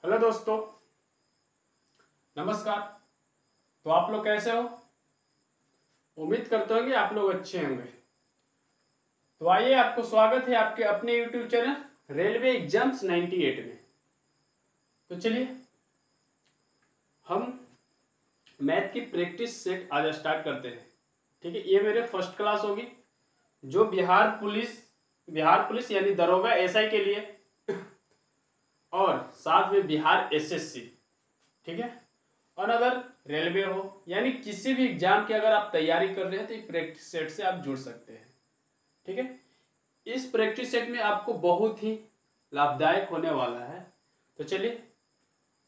Hello दोस्तों, नमस्कार। तो आप लोग कैसे हो? उम्मीद करते होंगे आप लोग अच्छे होंगे। तो आइए, आपको स्वागत है आपके अपने यूट्यूब चैनल रेलवे एग्जाम्स 98 में। तो चलिए हम मैथ की प्रैक्टिस सेट आज स्टार्ट करते हैं। ठीक है, ये मेरे फर्स्ट क्लास होगी जो बिहार पुलिस यानी दरोगा एसआई के लिए और साथ में बिहार एसएससी, ठीक है, और अगर रेलवे हो यानी किसी भी एग्जाम की अगर आप तैयारी कर रहे हैं तो इस प्रैक्टिस सेट से आप जुड़ सकते हैं। ठीक है, इस प्रैक्टिस सेट में आपको बहुत ही लाभदायक होने वाला है। तो चलिए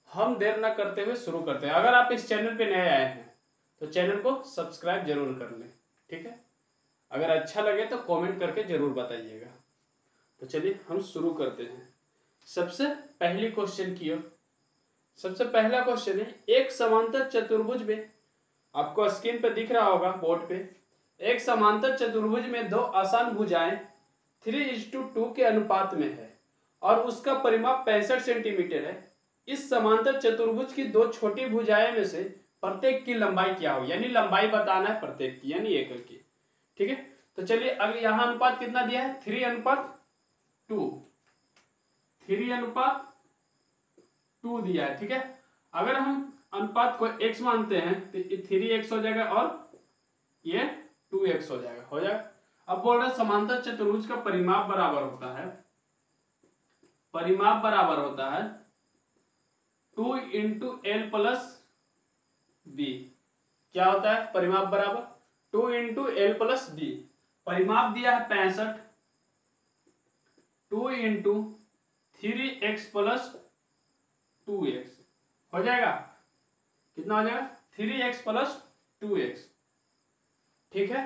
हम देर न करते हुए शुरू करते हैं। अगर आप इस चैनल पे नए आए हैं तो चैनल को सब्सक्राइब जरूर कर लें। ठीक है, अगर अच्छा लगे तो कमेंट करके जरूर बताइएगा। तो चलिए हम शुरू करते हैं सबसे पहली क्वेश्चन की ओर। सबसे पहला क्वेश्चन है, एक समांतर चतुर्भुज में, आपको स्क्रीन पे दिख रहा होगा बोर्ड पे, एक समांतर चतुर्भुज में दो आसान भुजाएं 3:2 के अनुपात में है और उसका परिमाप 65 सेंटीमीटर है। इस समांतर चतुर्भुज की दो छोटी भुजाएं में से प्रत्येक की लंबाई क्या हो, यानी लंबाई बताना है प्रत्येक की, यानी एक की। ठीक है, तो चलिए अगर यहाँ अनुपात कितना दिया है, 3:2, 3:2 दिया है। ठीक है, अगर हम अनुपात को x मानते हैं तो 3x हो जाएगा और ये 2x हो जाएगा। अब बोल रहे समांतर चतुर्भुज का परिमाप बराबर होता है 2 × L + B। क्या होता है परिमाप बराबर 2 × L + B। परिमाप दिया है 65, 2 × 3x + 2x हो जाएगा। कितना हो जाएगा 3x + 2x। ठीक है,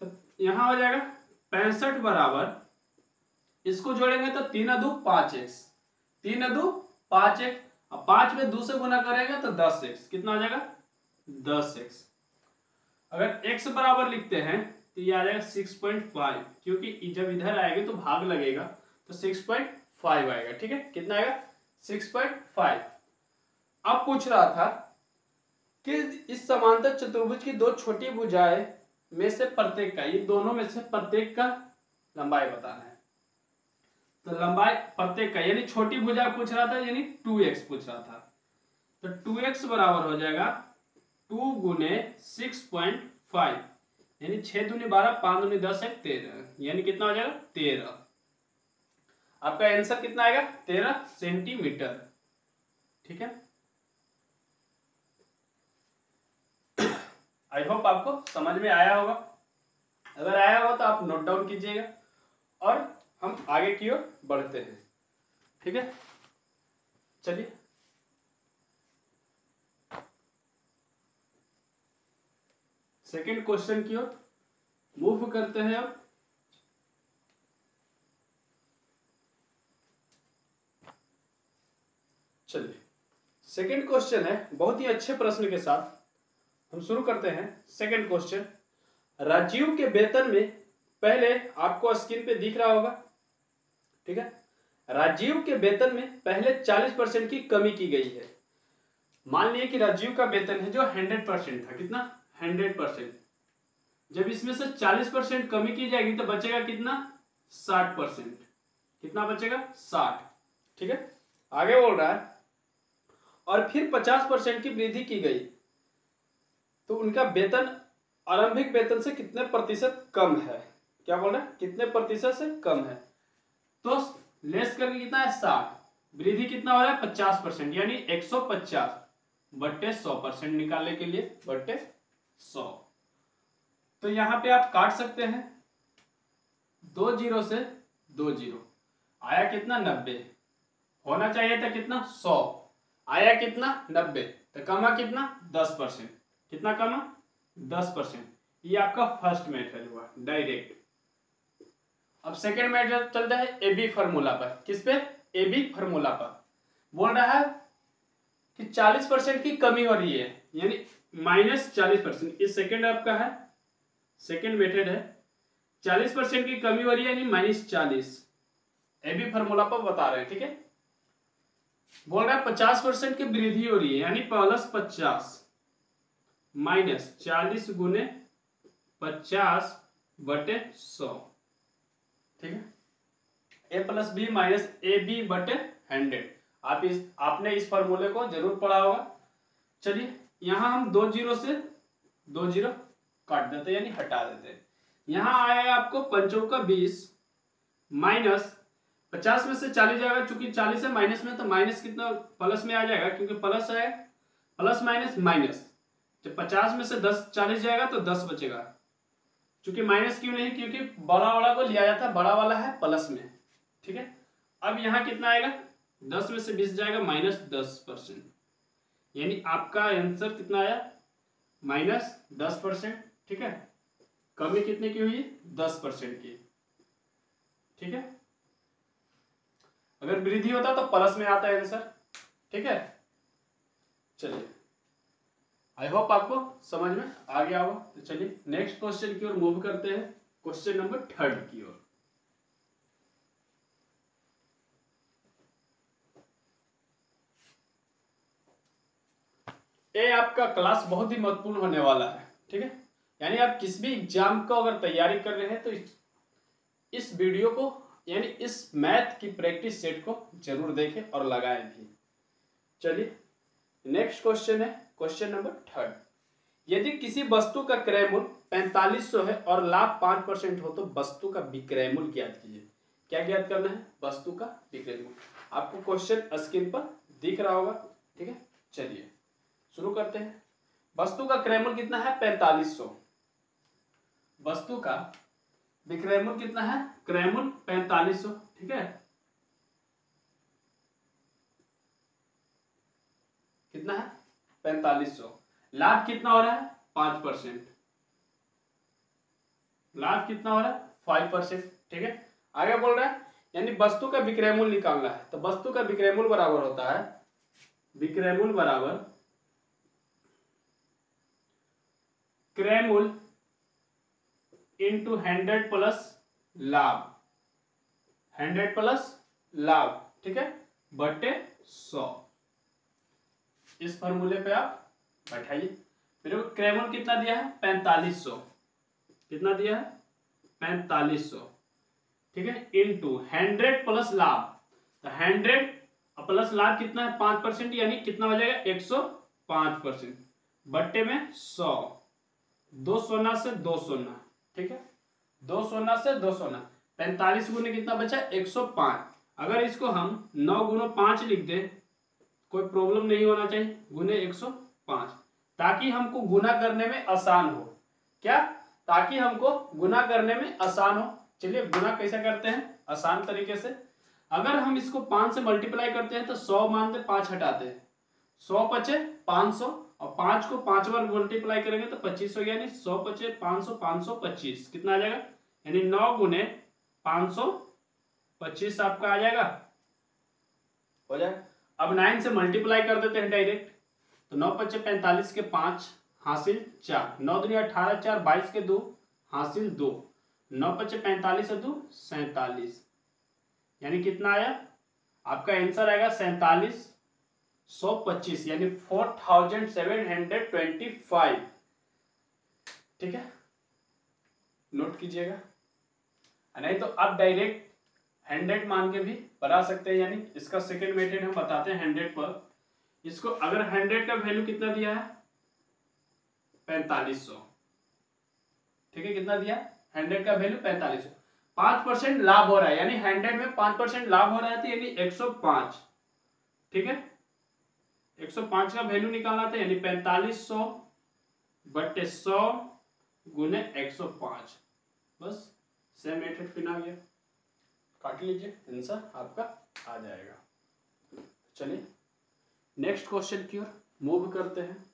तो यहां हो जाएगा 65 बराबर, इसको जोड़ेंगे तो 3×2 5x, 3×2 5x, अब 5 में 2 से गुना करेंगे तो 10x। कितना हो जाएगा 10x। अगर x बराबर लिखते हैं तो ये आ जाएगा 6.5, क्योंकि जब इधर आएगा तो भाग लगेगा तो 6.5 आएगा। ठीक है, कितना आएगा 6.5। अब पूछ रहा था कि इस समांतर चतुर्भुज की दो छोटी भुजाएं में से प्रत्येक का, ये दोनों में से प्रत्येक का लंबाई बताना है। तो लंबाई प्रत्येक का यानी छोटी भुजा पूछ रहा था, यानी 2x पूछ रहा था। तो 2x बराबर हो जाएगा 2 × 6.5, यानी 6 दूनी 12, 5 दूनी 10 है 13, यानी कितना हो जाएगा 13। आपका आंसर कितना आएगा 13 सेंटीमीटर। ठीक है, आई होप आपको समझ में आया होगा। अगर आया होगा तो आप नोट डाउन कीजिएगा और हम आगे की ओर बढ़ते हैं। ठीक है, चलिए सेकंड क्वेश्चन की ओर मूव करते हैं। अब चलिए सेकंड क्वेश्चन है बहुत ही अच्छे प्रश्न के साथ हम शुरू करते हैं। सेकंड क्वेश्चन, राजीव के वेतन में, पहले आपको स्क्रीन पे दिख रहा होगा, ठीक है, राजीव के वेतन में पहले 40% की कमी की गई है। मान लिया कि राजीव का वेतन है जो 100% था, कितना 100%। जब इसमें से 40% कमी की जाएगी तो बचेगा कितना 60%। कितना बचेगा 60। ठीक है, आगे बोल रहा है और फिर 50% की वृद्धि की गई तो उनका वेतन आरंभिक वेतन से कितने प्रतिशत कम है। क्या बोल रहे हैं, कितने प्रतिशत से कम है। तो लेस करके कितना है 60, वृद्धि कितना हो रहा है 50%, यानी 150 बट्टे 100% निकालने के लिए बट्टे 100। तो यहां पे आप काट सकते हैं 2 0 से 2 0, आया कितना 90, होना चाहिए था कितना 100, आया कितना 90, तो कमा कितना 10%। कितना कमा 10%। ये आपका फर्स्ट मेथड हुआ डायरेक्ट। अब सेकेंड मेथड चलता है एबी फार्मूला पर। किस पे, एबी फार्मूला पर। बोल रहा है कि 40% की कमी हो रही है, यानी -40%। इस सेकेंड आपका है, सेकेंड मेथड है, 40% की कमी हो रही है यानी -40। एबी फार्मूला पर बता रहे हैं। ठीक है, बोल रहा है 50% की वृद्धि हो रही है, यानी +50 -40 गुने 50/100। ठीक है, A+B -AB/100। आपने इस फॉर्मूले को जरूर पढ़ा होगा। चलिए यहां हम 2 जीरो से 2 जीरो काट देते हैं, यानी हटा देते हैं। यहां आया है आपको 5 का 20 -50 में से 40 जाएगा, चूंकि 40 है माइनस में, तो माइनस कितना प्लस में आ जाएगा, क्योंकि प्लस है, प्लस माइनस माइनस। जब 50 में से 10 40 जाएगा तो 10 बचेगा। चूंकि माइनस क्यों नहीं, क्योंकि बड़ा वाला को लिया जाता है, बड़ा वाला है प्लस में। ठीक है, अब यहाँ कितना आएगा, 10 में से 20 जाएगा -10%, यानी आपका आंसर कितना आया, -10%। ठीक है, कमी कितने की हुई, 10% की। ठीक है, अगर वृद्धि होता तो प्लस में आता है आंसर। ठीक है, चलिए आई होप आपको समझ में आ गया होगा। तो चलिए नेक्स्ट क्वेश्चन की ओर मूव करते हैं, क्वेश्चन नंबर 3 की ओर। ये आपका क्लास बहुत ही महत्वपूर्ण होने वाला है। ठीक है, यानी आप किस भी एग्जाम को अगर तैयारी कर रहे हैं तो इस वीडियो को, यानी इस मैथ की प्रैक्टिस सेट को जरूर देखें और लगाएं भी। चलिए नेक्स्ट क्वेश्चन है, क्वेश्चन नंबर 3। यदि किसी वस्तु का क्रय मूल्य 4500 है और लाभ 5% हो तो वस्तु का विक्रय मूल्य ज्ञात कीजिए। क्या ज्ञात करना है, वस्तु का विक्रय मूल्य। आपको क्वेश्चन स्क्रीन पर दिख रहा होगा। ठीक है, चलिए शुरू करते हैं। वस्तु का क्रय मूल्य कितना है, 4500। वस्तु का विक्रय मूल्य कितना है, क्रय मूल्य 4500। ठीक है, कितना है, 4500। लाभ कितना हो रहा है, 5%। लाभ कितना हो रहा है, 5%। ठीक है, आगे बोल रहा है यानी वस्तु का विक्रय मूल्य निकालना है, तो वस्तु का विक्रय मूल्य बराबर होता है, विक्रय मूल्य बराबर क्रय मूल्य इंटू 100 प्लस लाभ, 100 प्लस लाभ। ठीक है, बटे 100। इस फॉर्मूले पे आप बैठाइए। मेरे को क्रय मूल्य कितना दिया है, 4500। कितना दिया है, 4500। ठीक है, इंटू 100 प्लस लाभ, तो 100 प्लस लाभ कितना है, 5%, यानी कितना हो जाएगा, 105%। बट्टे में 100, 2 शून्य से 2 शून्य। ठीक है, 2 शून्य से 2 शून्य, 45 गुने कितना बचा, 105। अगर इसको हम 9 गुना 5 लिख दें, कोई प्रॉब्लम नहीं होना चाहिए, गुने 105, ताकि हमको गुना करने में आसान हो। क्या, ताकि हमको गुना करने में आसान हो। चलिए गुना कैसे करते हैं, आसान तरीके से। अगर हम इसको 5 से मल्टीप्लाई करते हैं तो 100 मान दे, 5 हटाते हैं, 100 पचे 500, और 5 को 5 बार मल्टीप्लाई करेंगे तो 2500, यानी 100 पचे 500, 525 कितना आ जाएगा, यानी 9 गुने 525 आपका आ जाएगा, हो जाएगा। अब 9 से मल्टीप्लाई कर देते हैं डायरेक्ट, तो 9 पचे 45 के 5 हासिल 4, 9 दूनी 18, 4 22 के 2 हासिल 2, 9 पचे 45 और 2 47, यानी कितना आया आपका आंसर आएगा 4725, यानी 4725। ठीक है, नोट कीजिएगा, नहीं तो आप डायरेक्ट 100 मान के भी बता सकते हैं, यानी इसका सेकेंड मेथड हम बताते हैं 100 पर। इसको अगर 100 का वैल्यू कितना दिया है, 4500। ठीक है, कितना दिया, 100 का वैल्यू 4500, 5% लाभ हो रहा है, यानी 100 में 5% लाभ हो रहा है, तो यानी 105। ठीक है, 105 का वैल्यू निकालना था, यानी 4500 बटे 100 गुने 105। बस सेम मेथड फिर आ गया, काट लीजिए, आंसर आपका आ जाएगा। चलिए नेक्स्ट क्वेश्चन की ओर मूव करते हैं।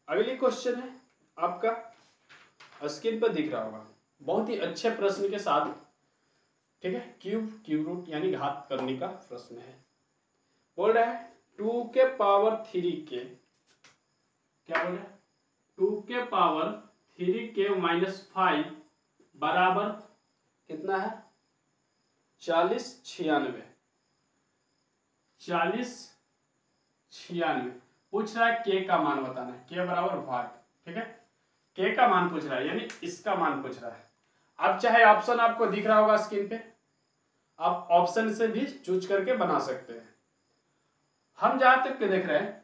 अगली क्वेश्चन है आपका, स्क्रीन पर दिख रहा होगा, बहुत ही अच्छे प्रश्न के साथ ठीक है, क्यूब रूट यानी घात करने का प्रश्न है। बोल रहा है 2 के पावर 3 के, क्या बोल रहा है, 2 के पावर 3 के -5 बराबर कितना है, 4096। पूछ रहा है के का मान बताना है, के बराबर भाग, ठीक है, के का मान पूछ रहा है यानी इसका मान पूछ रहा है। अब चाहे ऑप्शन आपको दिख रहा होगा स्क्रीन पे, आप ऑप्शन से भी चूज करके बना सकते हैं। हम जहां तक के देख रहे हैं,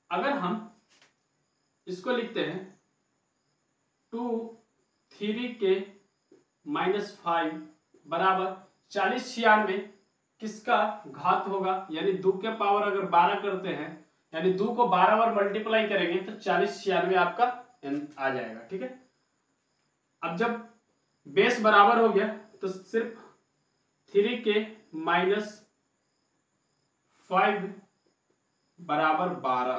अगर हम इसको लिखते हैं 2 3 के -5 बराबर 4096, किसका घात होगा, यानी 2 के पावर अगर 12 करते हैं, यानी 2 को 12 बार मल्टीप्लाई करेंगे तो 4096 आपका आ जाएगा। ठीक है, अब जब बेस बराबर हो गया तो सिर्फ 3 के -5 बराबर 12,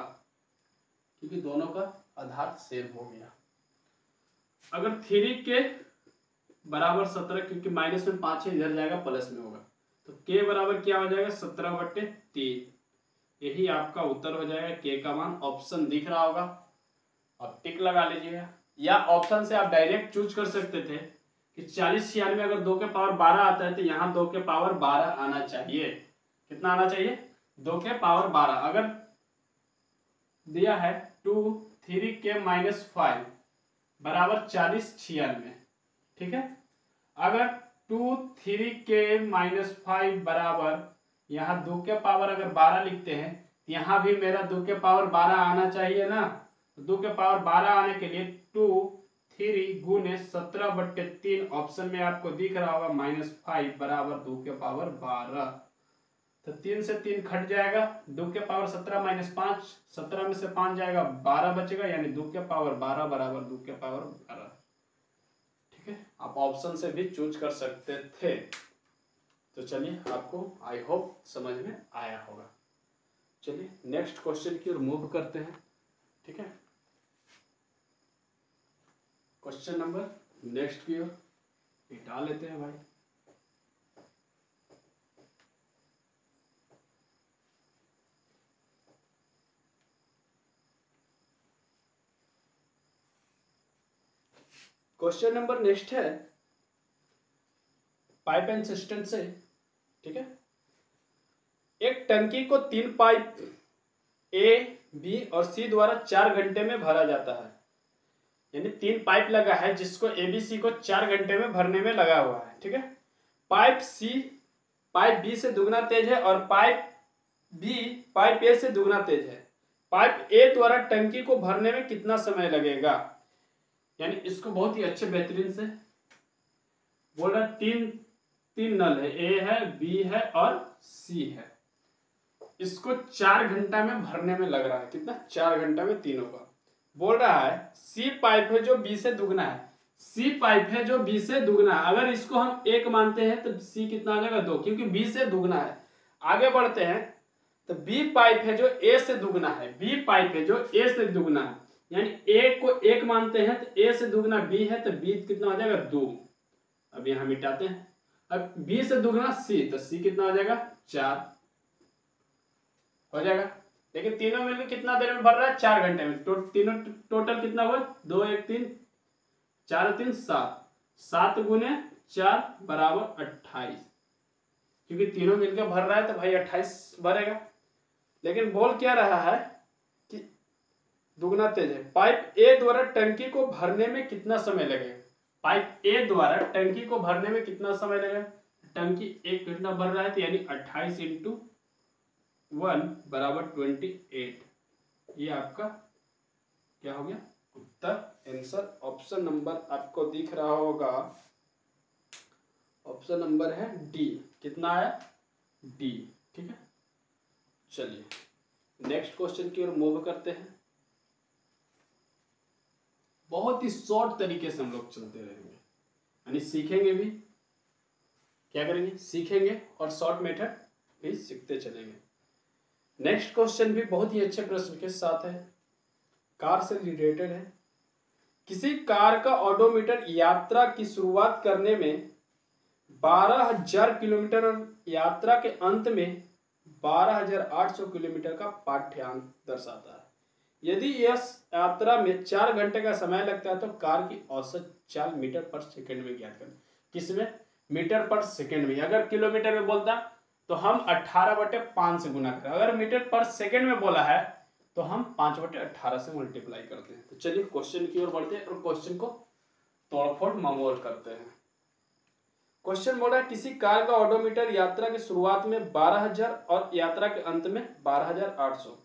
क्योंकि दोनों का आधार सेम हो गया। अगर 3 के बराबर 17, क्योंकि माइनस में 5 है, इधर जाएगा प्लस में होगा, तो के बराबर क्या हो जाएगा 17/3। यही आपका उत्तर हो जाएगा, के का मान। ऑप्शन दिख रहा होगा, अब टिक लगा लीजिएगा, या ऑप्शन से आप डायरेक्ट चूज कर सकते थे कि 4096 अगर 2 के पावर 12 आता है तो यहाँ 2 के पावर 12 आना चाहिए। कितना आना चाहिए, 2 के पावर 12। अगर दिया है 2 3 के -5 बराबर 4096, ठीक है, अगर 2 3 के -5 बराबर यहाँ 2 के पावर अगर 12 लिखते हैं, यहाँ भी मेरा 2 के पावर 12 आना चाहिए ना। 2 के पावर 12 आने के लिए 2 3 गुने 17/3, ऑप्शन में आपको दिख रहा होगा -5 बराबर 2 के पावर 12, तो 3 से 3 कट जाएगा, 2 के पावर 17 -5, 17 में से 5 जाएगा, 12 बचेगा, यानी 2 के पावर 12 बराबर 2 के पावर 12। ठीक है, आप ऑप्शन से भी चूज कर सकते थे। तो चलिए, आपको आई होप समझ में आया होगा। चलिए नेक्स्ट क्वेश्चन की ओर मूव करते हैं। ठीक है, क्वेश्चन नंबर नेक्स्ट की ओर हटा लेते हैं भाई। क्वेश्चन नंबर नेक्स्ट है पाइप एंड सिस्टम से। ठीक है, एक टंकी को 3 पाइप ए, बी और सी द्वारा 4 घंटे में भरा जाता है। यानी 3 पाइप लगा है जिसको ए बी सी को 4 घंटे में भरने में लगा हुआ है। ठीक है, पाइप बी से दुगना तेज है और पाइप ए से दुगना तेज है। पाइप ए द्वारा टंकी को भरने में कितना समय लगेगा। यानी इसको बहुत ही अच्छे बेहतरीन से बोल रहा है, तीन नल है, ए है, बी है और सी है। इसको 4 घंटा में भरने में लग रहा है। कितना, 4 घंटा में तीनों का। बोल रहा है सी पाइप है जो बी से दुगना है। सी पाइप है जो बी से दुगना है। अगर इसको हम 1 मानते हैं तो सी कितना आ जाएगा 2, क्योंकि बी से दुगना है। आगे बढ़ते हैं तो बी पाइप है जो ए से दुगना है। बी पाइप है जो ए से दुगना है, यानी ए को 1 मानते हैं तो ए से दुगना बी है, तो बी कितना हो जाएगा 2। अब यहां मिटाते हैं। अब बी से दुगना सी, तो सी कितना हो जाएगा 4 हो जाएगा। लेकिन तीनों मिलकर कितना देर में भर रहा है, 4 घंटे में। तीनों टोटल कितना हुआ, 2 1 3 4 3 7, 7 गुने 4 बराबर 28, क्योंकि तीनों मिलकर भर रहा है तो भाई 28 भरेगा। लेकिन बोल क्या रहा है कि दुगना तेज है। पाइप ए द्वारा टंकी को भरने में कितना समय लगेगा। पाइप ए द्वारा टंकी को भरने में कितना समय लगेगा। टंकी 1 घंटा भर रहा है, तो यानी 28 × 1 बराबर 28। ये आपका क्या हो गया उत्तर, आंसर। ऑप्शन नंबर आपको दिख रहा होगा, ऑप्शन नंबर है डी। कितना आया, डी। ठीक है, चलिए नेक्स्ट क्वेश्चन की ओर मूव करते हैं। बहुत ही शॉर्ट तरीके से हम लोग चलते रहेंगे, यानी सीखेंगे भी, क्या करेंगे, सीखेंगे और शॉर्ट मेथड भी सीखते चलेंगे। नेक्स्ट क्वेश्चन भी बहुत ही अच्छे प्रश्न के साथ है, कार से रिलेटेड है। किसी कार का ओडोमीटर यात्रा की शुरुआत करने में 12,000 किलोमीटर और यात्रा के अंत में 12,800 किलोमीटर का पाठ्यांक दर्शाता है। यदि इस यात्रा में 4 घंटे का समय लगता है तो कार की औसत चाल मीटर पर सेकंड में ज्ञात करें। किसमें? मीटर पर सेकंड में। अगर किलोमीटर में बोलता तो हम 18/5 से गुना करें, अगर मीटर पर सेकंड में बोला है तो हम 5/18 से मल्टीप्लाई करते हैं। तो चलिए क्वेश्चन की ओर बढ़ते हैं और क्वेश्चन को तोड़फोड़ ममोड़ करते हैं। क्वेश्चन बोला है किसी कार का ओडोमीटर यात्रा की शुरुआत में 12,000 और यात्रा के अंत में 12,800।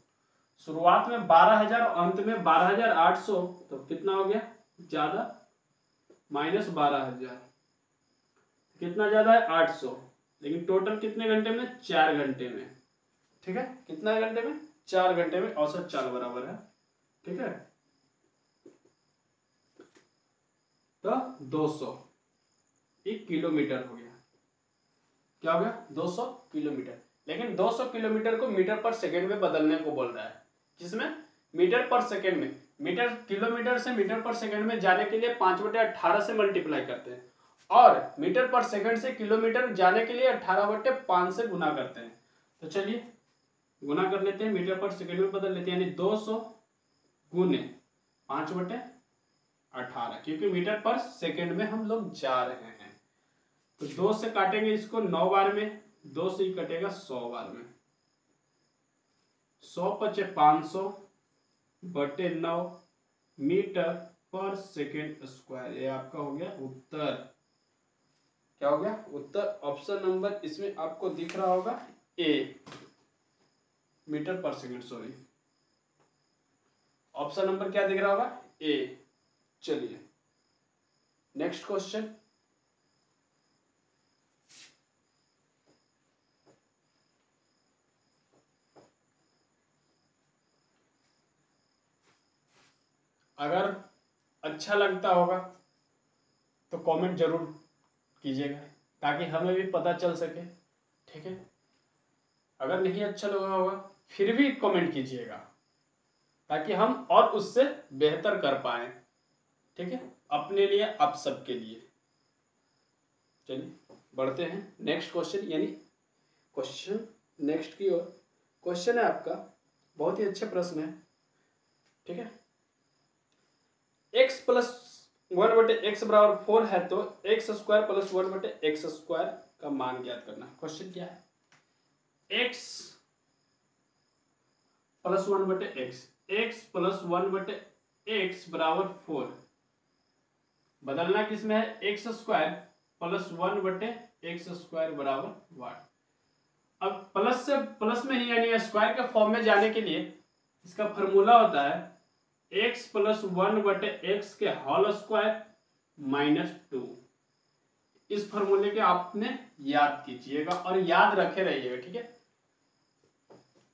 शुरुआत में 12,000 और अंत में 12,800, तो कितना हो गया? ज्यादा माइनस 12,000, कितना ज्यादा है? 800। लेकिन टोटल कितने घंटे में? 4 घंटे में। ठीक है, कितना घंटे में? 4 घंटे में औसत चाल बराबर है। ठीक है, तो 200 एक किलोमीटर हो गया। क्या हो गया? 200 किलोमीटर। लेकिन 200 किलोमीटर को मीटर पर सेकंड में बदलने को बोल रहा है। किसमें? मीटर पर सेकंड में। मीटर किलोमीटर से मीटर पर सेकंड में जाने के लिए 5/18 से मल्टीप्लाई करते हैं और मीटर पर सेकंड से किलोमीटर जाने के लिए 18/5 से गुना करते हैं। तो चलिए गुना कर लेते हैं, मीटर पर सेकंड में बदल लेते हैं, यानी 200 गुने 5/18, क्योंकि मीटर पर सेकंड में हम लोग जा रहे हैं। तो 2 से काटेंगे इसको 9 बार में, 2 से ही कटेगा 100 बार में। 100 × 500/9 मीटर पर सेकेंड स्क्वायर। ये आपका हो गया उत्तर। क्या हो गया? उत्तर। ऑप्शन नंबर इसमें आपको दिख रहा होगा ए, मीटर पर सेकेंड, सॉरी। ऑप्शन नंबर क्या दिख रहा होगा? ए। चलिए नेक्स्ट क्वेश्चन। अगर अच्छा लगता होगा तो कमेंट जरूर कीजिएगा ताकि हमें भी पता चल सके। ठीक है, अगर नहीं अच्छा लगा होगा फिर भी कमेंट कीजिएगा ताकि हम और उससे बेहतर कर पाए। ठीक है, अपने लिए, आप सबके लिए। चलिए बढ़ते हैं नेक्स्ट क्वेश्चन, यानी क्वेश्चन नेक्स्ट की ओर। क्वेश्चन है आपका, बहुत ही अच्छे प्रश्न है। ठीक है, x + 1/x बराबर 4 है तो x² + 1/x² का मान ज्ञात करना। क्वेश्चन क्या है? x + 1/x, x + 1/x बराबर 4। बदलना किसमें है? x² + 1/x² बराबर 1। अब प्लस से प्लस में ही यानी स्क्वायर के फॉर्म में जाने के लिए इसका फॉर्मूला होता है x + 1/x के होल स्क्वायर -2। इस फॉर्मूले के आपने याद कीजिएगा और याद रखे रहिएगा। ठीक है,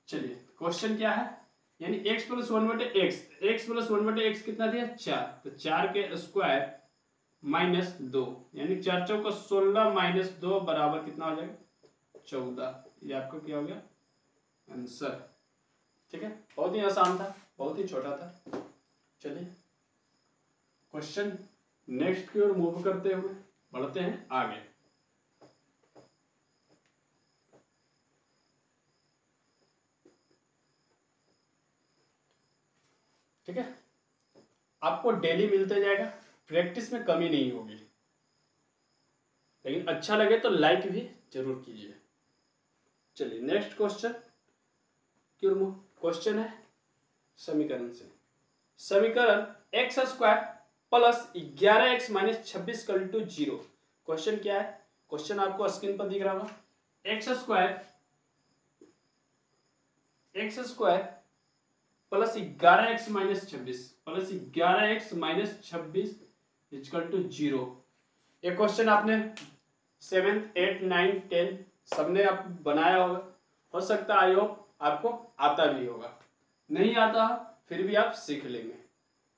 चलिए क्वेश्चन क्या है, यानी x + 1/x, x + 1/x कितना दिया? 4, तो 4 के स्क्वायर -2, यानी 4 × 4 = 16 - 2 बराबर कितना हो जाएगा? 14। ये आपका क्या हो गया? आंसर। ठीक है, बहुत ही आसान था, बहुत ही छोटा था। चलिए क्वेश्चन नेक्स्ट की ओर मूव करते हुए बढ़ते हैं आगे। ठीक है, आपको डेली मिलते जाएगा, प्रैक्टिस में कमी नहीं होगी। लेकिन अच्छा लगे तो लाइक भी जरूर कीजिए। चलिए नेक्स्ट क्वेश्चन की ओर। क्वेश्चन है समीकरण से। समीकरण x² + 11x - 26 = 0। क्वेश्चन क्या है? क्वेश्चन आपको स्क्रीन पर दिख रहा होगा। x² + 11x - 26 = 0। ये क्वेश्चन आपने 7th 8th 9th 10th सबने आप बनाया होगा। हो सकता है आई होप आपको आता भी होगा, नहीं आता फिर भी आप सीख लेंगे।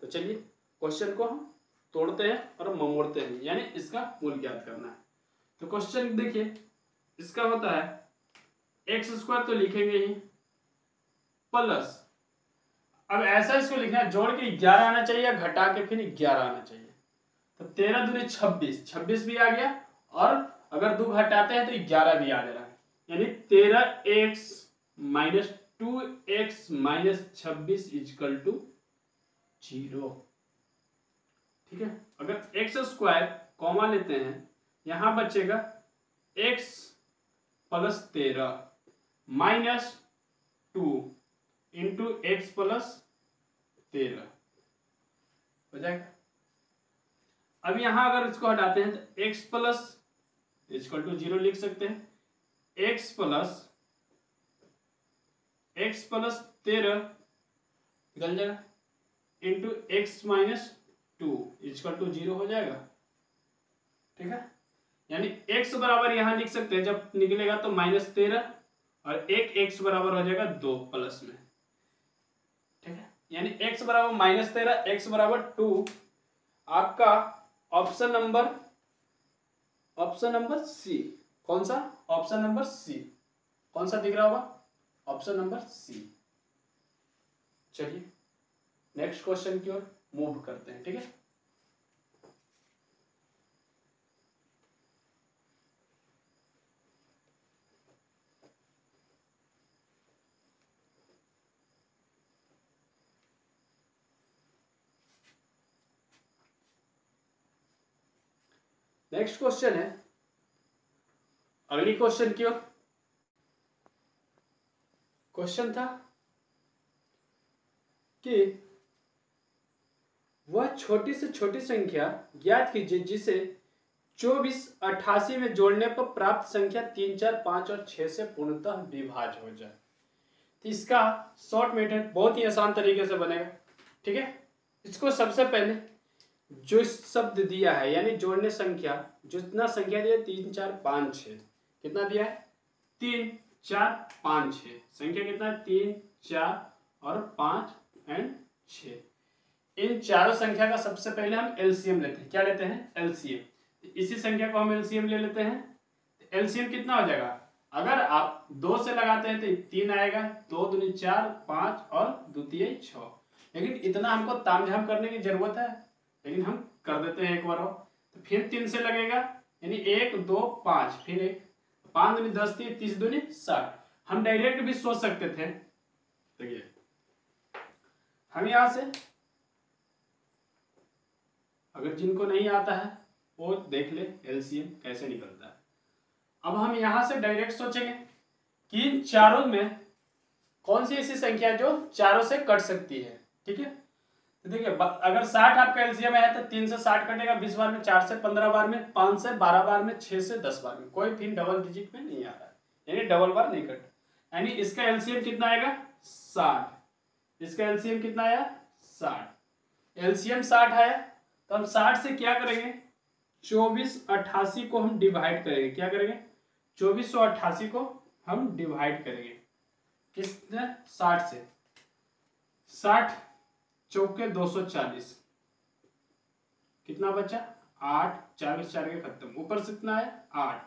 तो चलिए क्वेश्चन को हम तोड़ते हैं और ममोड़ते हैं, यानी इसका मूल ज्ञात करना है। तो क्वेश्चन देखिए, इसका होता है x² तो लिखेंगे ही, प्लस, अब ऐसा इसको लिखना है जोड़ के 11 आना चाहिए या घटा के फिर 11 आना चाहिए। तो 13 दूनी 26, 26 भी आ गया और अगर 2 घटाते हैं तो 11 भी आ जा रहा है, यानी 13x minus 2x minus 26 is equal to 0। ठीक है, अगर एक्स स्क्वायर कॉमा लेते हैं, यहां बचेगा x plus 13 minus 2 into x plus 13 हो जाएगा। अब यहां अगर इसको हटाते हैं तो x प्लस इक्वल टू 0 लिख सकते हैं, x प्लस 13 निकल जाएगा into X minus 2 equal to 0 हो जाएगा। ठीक है, यानी x बराबर यहां लिख सकते हैं, जब निकलेगा तो -13 और एक x बराबर हो जाएगा 2 प्लस में। ठीक है, यानी x बराबर -13, x बराबर 2। आपका ऑप्शन नंबर सी। कौन सा? Option number C. कौन सा दिख रहा होगा? Option number C. चलिए नेक्स्ट क्वेश्चन की ओर मूव करते हैं। ठीक है, नेक्स्ट क्वेश्चन है, अगली क्वेश्चन की ओर। क्वेश्चन था कि वह छोटी से छोटी संख्या ज्ञात कीजिए जिसे 24 88 में जोड़ने पर प्राप्त संख्या 3 4 5 और 6 से पूर्णतः विभाज्य हो जाए। तो इसका शॉर्ट मेथड बहुत ही आसान तरीके से बनेगा। ठीक है, इसको सबसे पहले जो शब्द दिया है यानी जोड़ने संख्या, जितना संख्या दिया 3 4 5 6, कितना दिया है? 3 4 5 6। संख्या कितना है? 3 4 और 5 एंड 6। इन चारों संख्या का सबसे पहले हम एलसीएम लेते हैं। क्या लेते हैं? एलसीएम। इसी संख्या को हम एलसीएम ले लेते हैं। एलसीएम कितना हो जाएगा? अगर आप 2 से लगाते हैं तो 3 आएगा, 2 दूनी 4 5 और 2 तिया 6। लेकिन इतना हमको तामझाम करने की जरूरत है, लेकिन हम कर देते हैं एक बार और। तो फिर 3 से लगेगा, यानी 1 2 5, फिर 1 5 दूनी 10 30 दूनी 60। हम डायरेक्ट भी सोच सकते थे। देखिए हम यहां से, अगर जिनको नहीं आता है वो देख ले एलसीएम कैसे निकलता है। अब हम यहां से डायरेक्ट सोचेंगे कि इन चारों में कौन सी ऐसी संख्या जो चारों से कट सकती है। ठीक है, तो देखिए अगर 60 आपका एलसीएम है तो 3 से 60 कटेगा 20 बार में, 4 से 15 बार में, 5 से 12 बार में, 6 से 10 बार में। कोई फिर डबल डिजिट में नहीं आ रहा है, यानी डबल बार नहीं कट। यानी इसका एलसीएम कितना आएगा? 60। इसका एलसीएम कितना आया? 60। एलसीएम 60 आया तो हम 60 से क्या करेंगे? 2488 को हम डिवाइड करेंगे। क्या करेंगे? 2488 को हम डिवाइड करेंगे किसने? 60 से। 60 चौके 240, कितना बचा? 8, 4 4 के खत्म, ऊपर से कितना है? 8।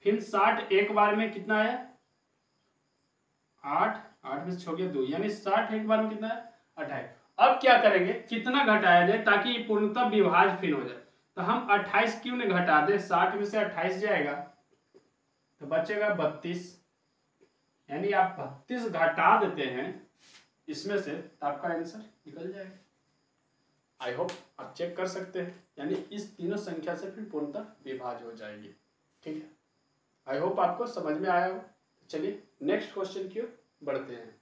फिर 60 एक बार में कितना है? 8 8 में 6 2, यानी 60 एक बार में कितना है? 28। अब क्या करेंगे? कितना घटाया जाए ताकि पूर्णतः विभाज्य फिर हो जाए। तो हम 28 क्यों नहीं घटा दे? 60 में से 28 जाएगा तो बचेगा 32, यानी आप 32 घटा देते हैं इसमें से तो आपका आंसर निकल जाएगा। आई होप आप चेक कर सकते हैं, यानी इस तीनों संख्या से फिर पूर्णतः विभाज्य हो जाएगी। ठीक है, आई होप आपको समझ में आया हो। चलिए नेक्स्ट क्वेश्चन की ओर बढ़ते हैं।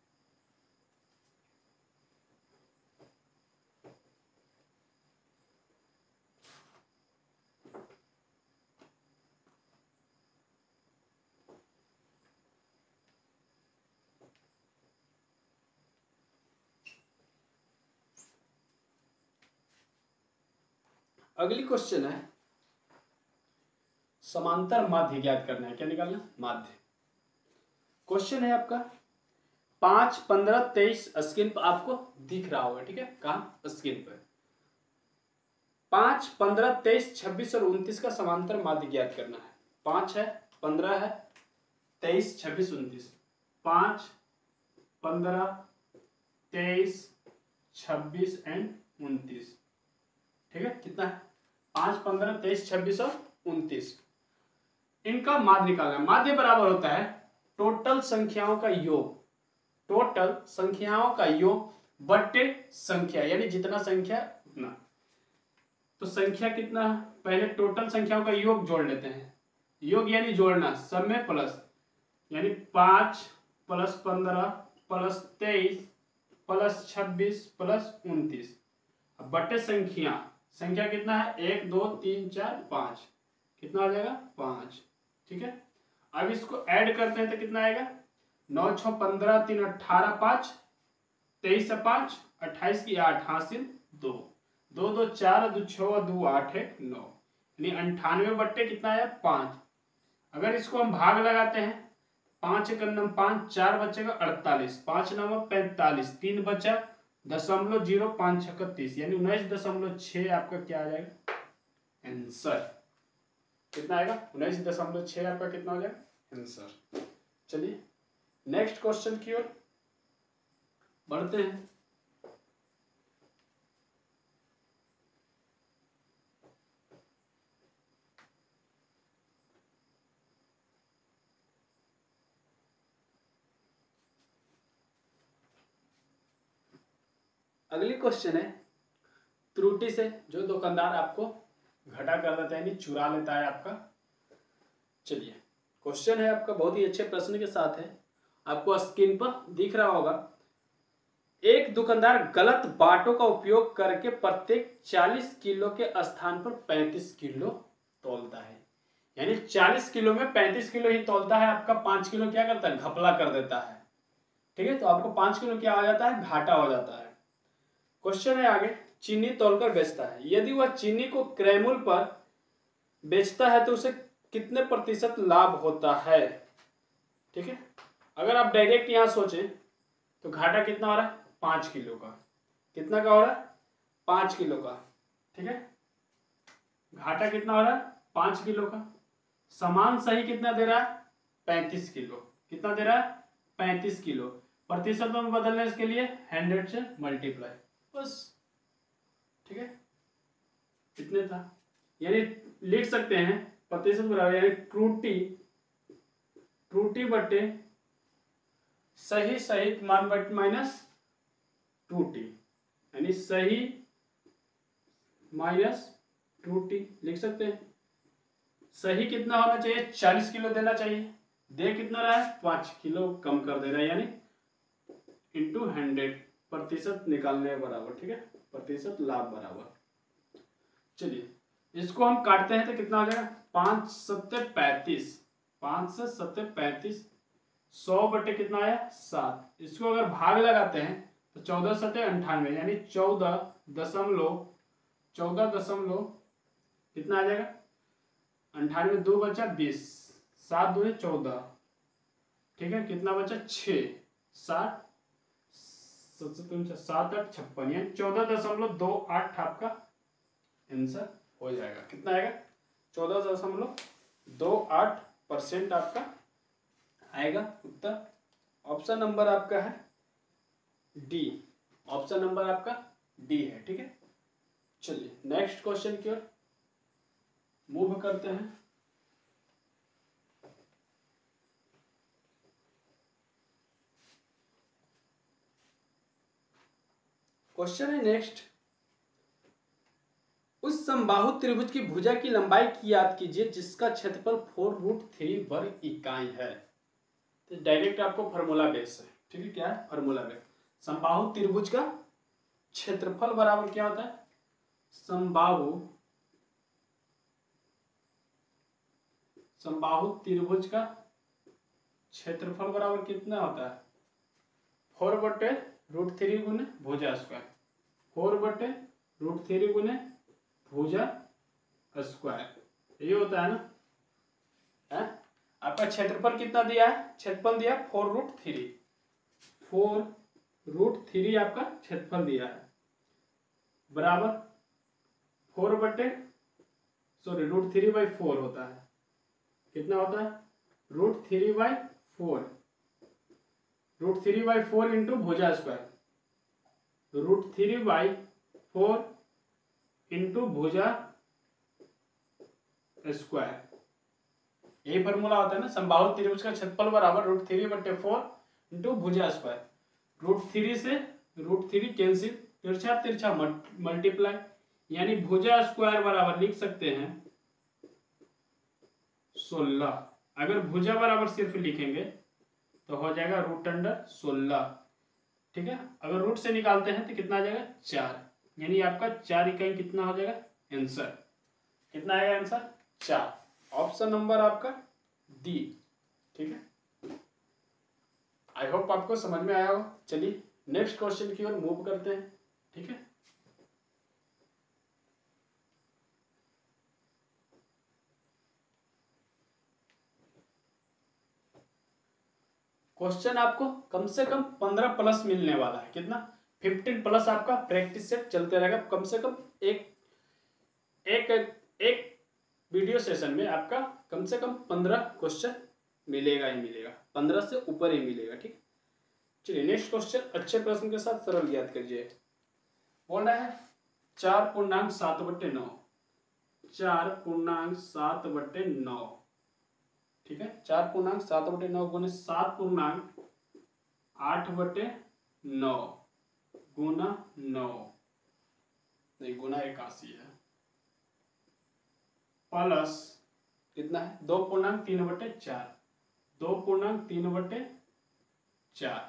अगली क्वेश्चन है, समांतर माध्य ज्ञात करना है। क्या निकालना? माध्य। क्वेश्चन है आपका 5 15 23 स्क्रीन पर आपको दिख रहा होगा। ठीक है, कहाँ? स्क्रीन पर। 5 15 23 26 और 29 का समांतर माध्य ज्ञात करना है। 5 है, 15 है, 23 26 29। 5 15 23 26 एंड 29। ठीक है, कितना है? 5 15 23 26 और 29। इनका माध्य निकालना है। माध्य बराबर होता है टोटल संख्याओं का योग, टोटल संख्याओं का योग बट्टे संख्या, यानी जितना संख्या उतना। तो संख्या कितना, पहले टोटल संख्याओं का योग जोड़ लेते हैं। योग यानी जोड़ना, सब में प्लस, यानी 5 + 15 + 23 + 26 + 29। अब बट्टे संख्या, संख्या कितना है 1 2 3 4 5, कितना आ जाएगा 5। ठीक है, अब इसको ऐड करते हैं तो कितना आएगा 9 6 15 3 18 5 23 5 28 की 8 हासिल 2 2 2 4 2 6 2 8 1 9, यानी 98 बट्टे कितना आया 5। अगर इसको हम भाग लगाते हैं, 5 एक 5 4 बचेगा 48, 5 9 45, 3 बचा 0.05 36, यानी 19.6 आपका क्या आ जाएगा आंसर। कितना आएगा 19.6 आपका कितना हो जाएगा आंसर। चलिए नेक्स्ट क्वेश्चन की ओर बढ़ते हैं। अगली क्वेश्चन है त्रुटि से, जो दुकानदार आपको घटा कर देता है, यानी चुरा लेता है आपका। चलिए क्वेश्चन है आपका बहुत ही अच्छे प्रश्न के साथ है, आपको स्क्रीन पर दिख रहा होगा। एक दुकानदार गलत बाटों का उपयोग करके प्रत्येक 40 किलो के स्थान पर 35 किलो तौलता है, यानी 40 किलो में 35 किलो ही तौलता है, आपका 5 किलो क्या करता है घपला कर देता है। ठीक है, तो आपको 5 किलो क्या आ जाता है घाटा हो जाता है। क्वेश्चन है आगे, चीनी तौलकर बेचता है, यदि वह चीनी को क्रय मूल्य पर बेचता है तो उसे कितने प्रतिशत लाभ होता है। ठीक है, अगर आप डायरेक्ट यहां सोचें तो घाटा कितना हो रहा है 5 किलो का, कितना का हो रहा है 5 किलो का। ठीक है, घाटा कितना हो रहा है 5 किलो का, समान सही कितना दे रहा है 35 किलो, कितना दे रहा है 35 किलो, प्रतिशत में बदलने इसके लिए 100 से मल्टीप्लाई बस। ठीक है, इतने था, यानी लिख सकते हैं प्रतिशत बराबर, यानी त्रुटि, त्रुटि बटे सही सहित मान बटे माइनस त्रुटि, यानी सही माइनस त्रुटि लिख सकते हैं। सही कितना होना चाहिए 40 किलो देना चाहिए, दे कितना रहा है 5 किलो कम कर दे रहा है, यानी इंटू 100 प्रतिशत निकालने के बराबर। ठीक है, प्रतिशत लाभ बराबर। चलिए इसको हम काटते हैं तो कितना हो जाएगा 5 7 35, 5 से 7 35, 100 बटे कितना आया 7। इसको अगर भाग लगाते हैं तो 14 7 98, यानी 14 कितना आ जाएगा 98, 2 बचा 20, 7 2 14। ठीक है, कितना बचा 6 60 7 8 56, यानी 14.28 आपका आंसर हो जाएगा। कितना आएगा 14.28% आपका आएगा उत्तर। ऑप्शन नंबर आपका है डी, ऑप्शन नंबर आपका डी है। ठीक है, चलिए नेक्स्ट क्वेश्चन की ओर मूव करते हैं। क्वेश्चन है नेक्स्ट, उस समबाहु त्रिभुज की भुजा की लंबाई की याद कीजिए जिसका क्षेत्रफल 4√3 वर्ग इकाई है। तो डायरेक्ट आपको फार्मूला बेस है। ठीक है, क्या है फार्मूला बेस, समबाहु त्रिभुज का क्षेत्रफल बराबर क्या होता है, समबाहु त्रिभुज का क्षेत्रफल बराबर कितना होता है 4/√3 गुने भुजा स्क्वायर, 4/√3 गुने भुजा स्क्वायर, ये होता है ना है? आपका क्षेत्रफल कितना दिया है, क्षेत्रफल दिया 4√3, 4√3 आपका क्षेत्रफल दिया है बराबर 4/√3/4 होता है, कितना होता है √3/4, √3/4 इंटू भुजा स्क्वायर, √3/4 इंटू भुजा स्क्वायर, यही फॉर्मूला होता है ना, समबाहु त्रिभुज का क्षेत्रफल बराबर √3/4 इंटू भुजा स्क्वायर। √3 से √3 कैंसिल, तिरछा तिरछा मल्टीप्लाई, यानी भुजा स्क्वायर बराबर लिख सकते हैं 16। अगर भुजा बराबर सिर्फ लिखेंगे तो हो जाएगा √16, ठीक है। अगर रूट से निकालते हैं तो कितना आ जाएगा 4, यानी आपका 4 इकाई कितना हो जाएगा आंसर, कितना आएगा आंसर 4। ऑप्शन नंबर आपका डी, ठीक है। आई होप आपको समझ में आया हो। चलिए नेक्स्ट क्वेश्चन की ओर मूव करते हैं, ठीक है। क्वेश्चन आपको कम से कम 15 प्लस मिलने वाला है, कितना 15 प्लस आपका प्रैक्टिस सेट चलते रहेगा। कम से कम एक वीडियो सेशन में आपका कम से कम 15 क्वेश्चन मिलेगा ही मिलेगा, 15 से ऊपर ही मिलेगा, ठीक। चलिए नेक्स्ट क्वेश्चन अच्छे प्रश्न के साथ सरल याद कीजिए। बोल रहा है 4.7/9, 4.7/9, ठीक है। 4.7/9 गुने 7.8/9 गुना 9, नहीं गुना 81 है, प्लस कितना है 2.3/4, 2.3/4।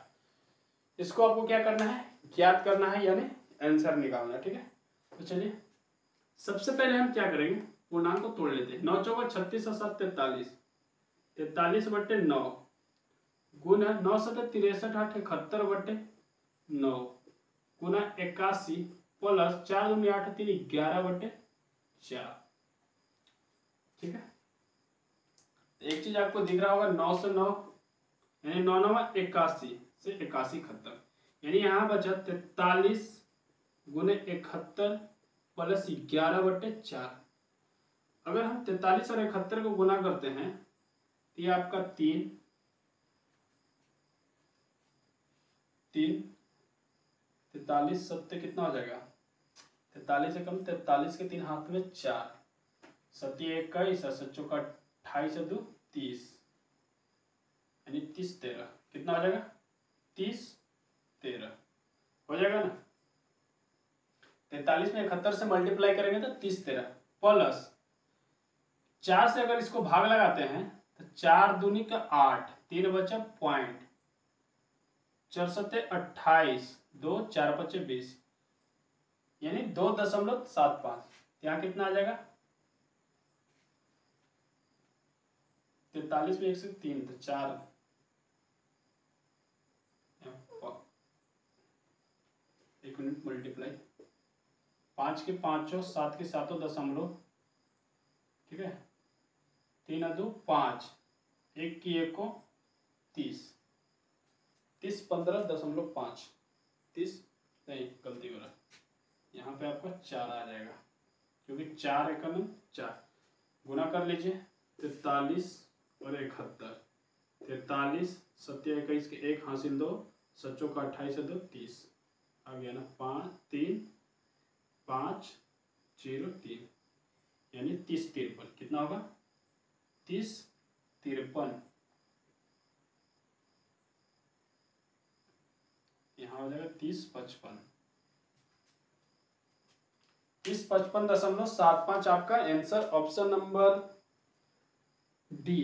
इसको आपको क्या करना है, ज्ञात करना है, यानी आंसर निकालना है, ठीक है। तो चलिए सबसे पहले हम क्या करेंगे, पूर्णांक को तोड़ लेते हैं। 9 चौका 36 और 7 43, 43/9 गुना 9 7 63 8 71/9 गुना 81 प्लस 4 दूनी 8 3 11/4, ठीक है। एक चीज आपको दिख रहा होगा 9 से 9 यानी 9 9 81 से 81 खत्म, यानी यहाँ बचा 43 गुने 71 प्लस 11/4। अगर हम 43 और 71 को गुना करते हैं तो ये आपका 3 43 सत्य कितना हो जाएगा 43 से कम, 43 के 3 हाथ में 4, सत्य 21 और सच्चों का 28 से 2 30, यानी 30 13 कितना हो जाएगा 30 13 हो जाएगा ना। 43 में 71 से मल्टीप्लाई करेंगे तो 30 13 प्लस 4 से अगर इसको भाग लगाते हैं तो 4 दूनी का 8, 3 बचा पॉइंट, 4 सत्ते 28, 2 4 5 20, यानी 2.75। यहाँ कितना आ जाएगा 43 में 1 से 3 तो 4, 1 मिनट मल्टीप्लाई, 5 के 5 7 के 7 दशमलव, ठीक है, 3 2 5, 1 की 1 को 30, 30 15.5, 30 नहीं गलती हो रहा, यहाँ पे आपका 4 आ जाएगा, क्योंकि 4 एकम 4 गुना कर लीजिए 43 और 71, 43 सत्य 21 के 1 हासिल 2, सच्चों का 28 से 2 30 आ गया ना, 5 3 5 0 3, यानी 30 53 कितना होगा 30 53, यहाँ हो जाएगा 30 55, 30 55.75 आपका आंसर, ऑप्शन नंबर डी।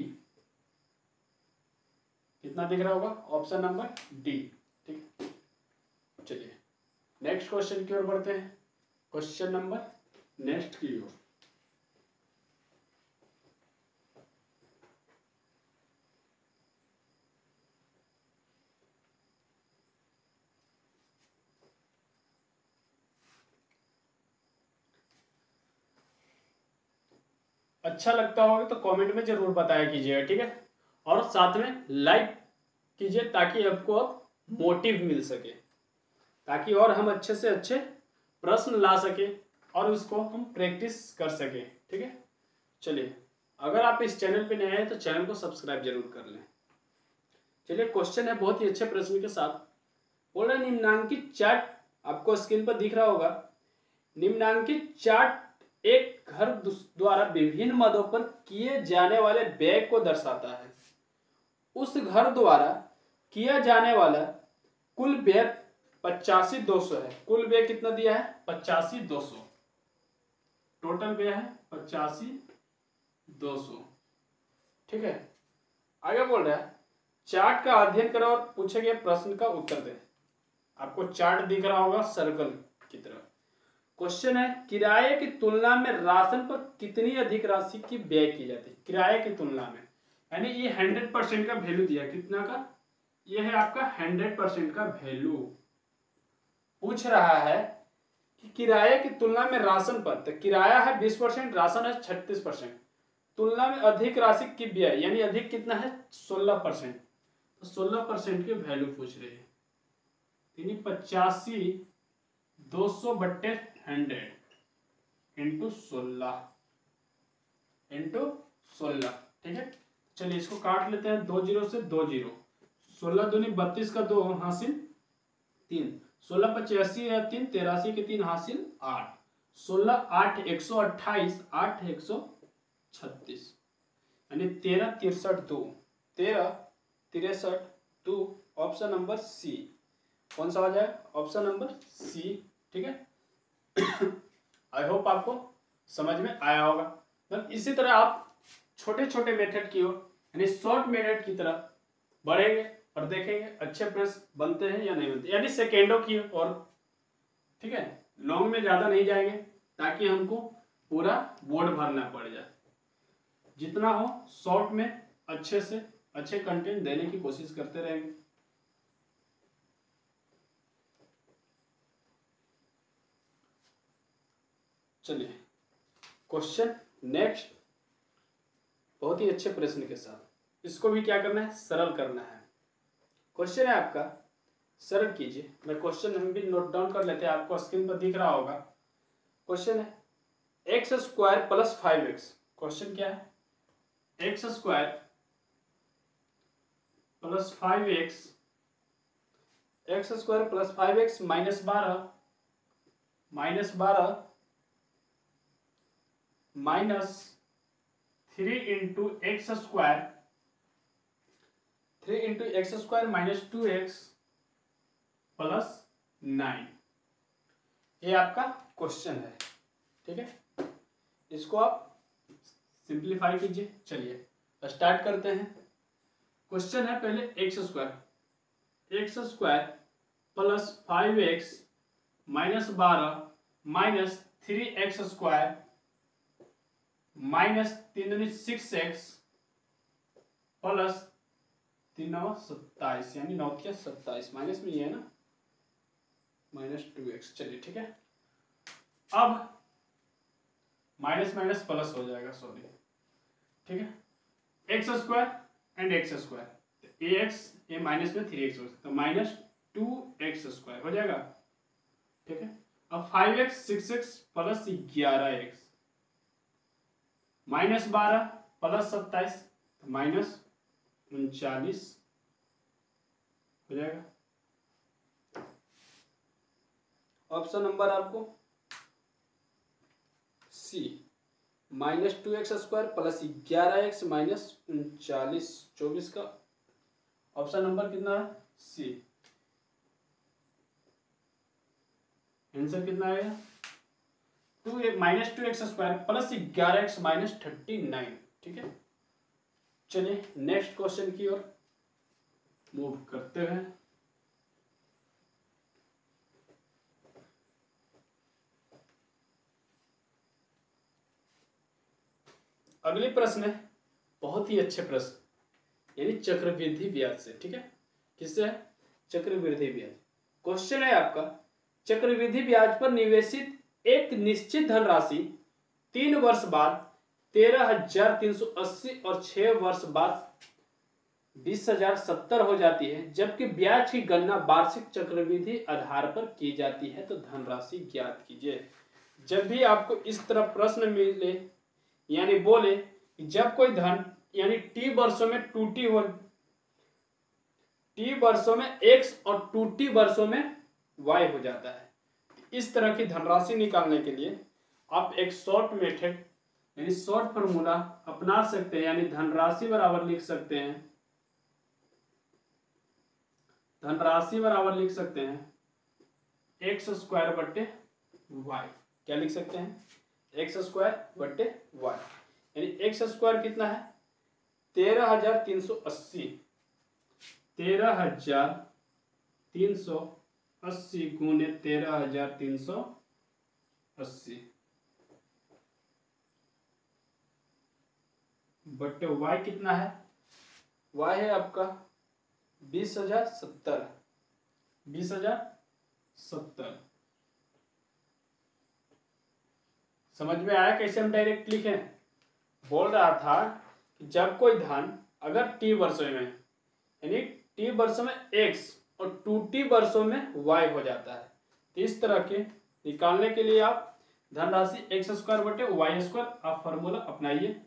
कितना दिख रहा होगा ऑप्शन नंबर डी, ठीक। चलिए नेक्स्ट क्वेश्चन की ओर बढ़ते हैं, क्वेश्चन नंबर नेक्स्ट की ओर। अच्छा लगता होगा तो कमेंट में जरूर बताया कीजिएगा, ठीक है। और साथ में लाइक कीजिए ताकि आपको अब मोटिव मिल सके, ताकि और हम अच्छे से अच्छे प्रश्न ला सके और उसको हम प्रैक्टिस कर सके, ठीक है। चलिए अगर आप इस चैनल पे नए हैं तो चैनल को सब्सक्राइब जरूर कर लें। चलिए क्वेश्चन है बहुत ही अच्छे प्रश्न के साथ, बोल रहा है निम्नांकित चार्ट आपको स्क्रीन पर दिख रहा होगा, निम्नांकित चार्ट एक घर द्वारा विभिन्न मदों पर किए जाने वाले व्यय को दर्शाता है। उस घर द्वारा किया जाने वाला कुल व्यय 85,200 है। कुल व्यय कितना दिया है? 85,200। टोटल व्यय है 85,200। ठीक है, आगे बोल रहा है चार्ट का अध्ययन करो और पूछे गए प्रश्न का उत्तर दें। आपको चार्ट दिख रहा होगा सर्कल की तरह। क्वेश्चन है किराए की तुलना में राशन पर कितनी अधिक राशि की व्यय की जाती है? किराए की तुलना में, यानी ये 100% का वैल्यू दिया, कितना का? ये है आपका 100% का वैल्यू। पूछ रहा है कि किराए की तुलना में राशन पर, तो किराया है 20%, राशन है 36%, तुलना में अधिक राशि की व्यय यानी अधिक कितना है? 16%। तो 16% के वैल्यू पूछ रहे हैं। 85,200/100 इंटू 16। ठीक है, चलिए इसको काट लेते हैं। 2 जीरो से 2 जीरो, 16 दूनी 32 का 2 हासिल 3, 16 × 85 है 3, 83 के 3 हासिल 8, 16 8 128, 8 136, यानी 13 63 2, 13 63 2। Option number C. कौन सा आ जाए? Option number C. ठीक है, आई होप आपको समझ में आया होगा। मतलब इसी तरह आप छोटे छोटे मेथड की ओर यानी शॉर्ट मेथड की तरह बढ़ेंगे और देखेंगे अच्छे प्रश्न बनते हैं या नहीं बनते, यानी सेकेंडों की ओर। ठीक है, लॉन्ग में ज्यादा नहीं जाएंगे ताकि हमको पूरा बोर्ड भरना पड़ जाए। जितना हो शॉर्ट में अच्छे से अच्छे कंटेंट देने की कोशिश करते रहेंगे। चलिए क्वेश्चन नेक्स्ट, बहुत ही अच्छे प्रश्न के साथ। इसको भी क्या करना है? सरल करना है। क्वेश्चन है आपका, सरल कीजिए। मैं क्वेश्चन हम भी नोट डाउन कर लेते हैं, आपको स्क्रीन पर दिख रहा होगा। क्वेश्चन है x² + 5x। क्वेश्चन क्या है? x² + 5x, x² + 5x -12 -3 × x² 2x + 9। ये आपका क्वेश्चन है। ठीक है, इसको आप सिंप्लीफाई कीजिए। चलिए स्टार्ट करते हैं। क्वेश्चन है पहले x² + 5x -12 -3x² -3 6x + 3 27, यानी 9 27, माइनस में ये है ना -2x। चलिए ठीक है, अब माइनस माइनस प्लस हो जाएगा, सॉरी। ठीक है, x² एंड x², ax ये माइनस में 3x हो सकता है, -2x² हो जाएगा। ठीक है, अब 5x 6x + 11x -12 + 27 -39 हो जाएगा। ऑप्शन नंबर आपको सी, -2x² + 11x -39, 24 का ऑप्शन नंबर कितना है? सी। आंसर कितना आएगा? -2x² + 11x -39। ठीक है, चलिए नेक्स्ट क्वेश्चन की ओर मूव करते हैं। अगले प्रश्न है बहुत ही अच्छे प्रश्न, यानी चक्रवृद्धि ब्याज से। ठीक है, किससे है? चक्रवृद्धि ब्याज। क्वेश्चन है आपका, चक्रवृद्धि ब्याज पर निवेशित एक निश्चित धनराशि 3 वर्ष बाद 13,380 और 6 वर्ष बाद 20,070 हो जाती है, जबकि ब्याज की गणना वार्षिक चक्रवृद्धि आधार पर की जाती है, तो धनराशि ज्ञात कीजिए। जब भी आपको इस तरह प्रश्न मिले यानी बोले कि जब कोई धन यानी टी वर्षों में 2t हो, टी वर्षों में x और 2t वर्षों में y हो जाता है, इस तरह की धनराशि निकालने के लिए आप एक शॉर्ट मेथड यानी शॉर्ट फॉर्मूला अपना सकते हैं, यानी धनराशि बराबर लिख सकते हैं, धनराशि बराबर लिख सकते हैं एक्स स्क्वायर बट्टे वाई। क्या लिख सकते हैं? एक्स स्क्वायर बट्टे वाई, यानी एक्स स्क्वायर कितना है? 13,380, 13,380 गुने 13,380 बट्टे वाई कितना है? वाई है आपका 20,070, 20,070। समझ में आया कैसे हम डायरेक्ट लिखें? बोल रहा था कि जब कोई धन अगर टी वर्षों में, यानी टी वर्षों में x और 2t वर्षों में y हो जाता है, तो इस तरह के निकालने के लिए आप धनराशि एक्स स्क्वायर बटे वाई स्क्वायर आप फॉर्मूला अपनाइए।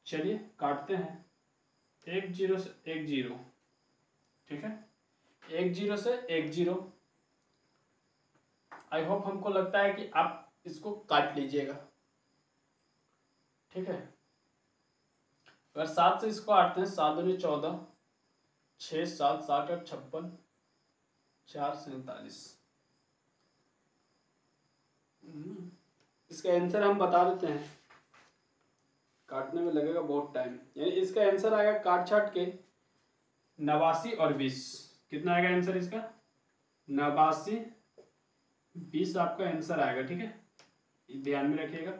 चलिए काटते हैं, 1 0 से 1 0, ठीक है, 1 0 से 1 0। आई होप हमको लगता है कि आप इसको काट लीजिएगा, ठीक है। अगर 7 से इसको काटते हैं, 7 दूनी 14, 6 7 7 8 56, 4 47। इसका आंसर हम बता देते हैं, काटने में लगेगा बहुत टाइम, यानी इसका आंसर आएगा काट छाट के 89 और 20। कितना आएगा आंसर इसका? 89 20 आपका आंसर आएगा, ठीक है, ध्यान में रखिएगा।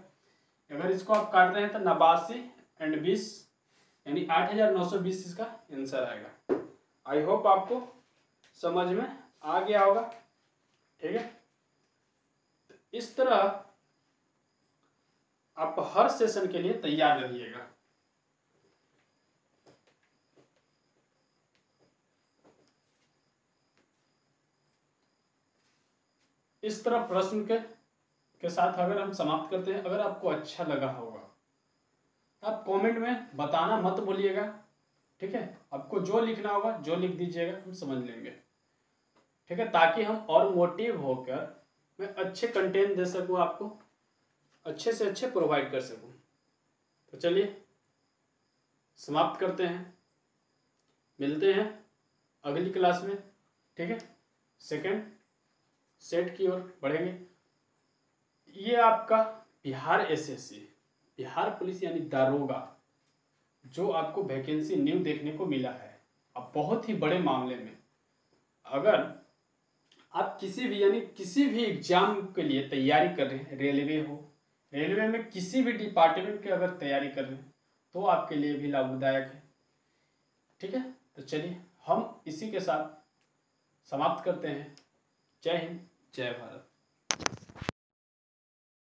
अगर इसको आप काटते हैं तो 89 एंड 20 यानी 8,920 इसका आंसर आएगा। आई होप आपको समझ में आ गया होगा, ठीक है। इस तरह आप हर सेशन के लिए तैयार रहिएगा। इस तरह प्रश्न के साथ अगर हम समाप्त करते हैं, अगर आपको अच्छा लगा होगा आप कमेंट में बताना मत भूलिएगा, ठीक है। आपको जो लिखना होगा जो लिख दीजिएगा, हम समझ लेंगे, ठीक है, ताकि हम और मोटिव होकर मैं अच्छे कंटेंट दे सकूं, आपको अच्छे से अच्छे प्रोवाइड कर सकूं। तो चलिए समाप्त करते हैं, मिलते हैं अगली क्लास में, ठीक है। सेकंड सेट की ओर बढ़ेंगे। ये आपका बिहार एसएससी, बिहार पुलिस यानी दारोगा, जो आपको वैकेंसी न्यू देखने को मिला है। अब बहुत ही बड़े मामले में अगर आप किसी भी यानी किसी भी एग्जाम के लिए तैयारी कर रहे हैं, रेलवे हो, रेलवे में किसी भी डिपार्टमेंट की अगर तैयारी कर रहे हैं तो आपके लिए भी लाभदायक है, ठीक है। तो चलिए हम इसी के साथ समाप्त करते हैं। जय हिंद, जय भारत।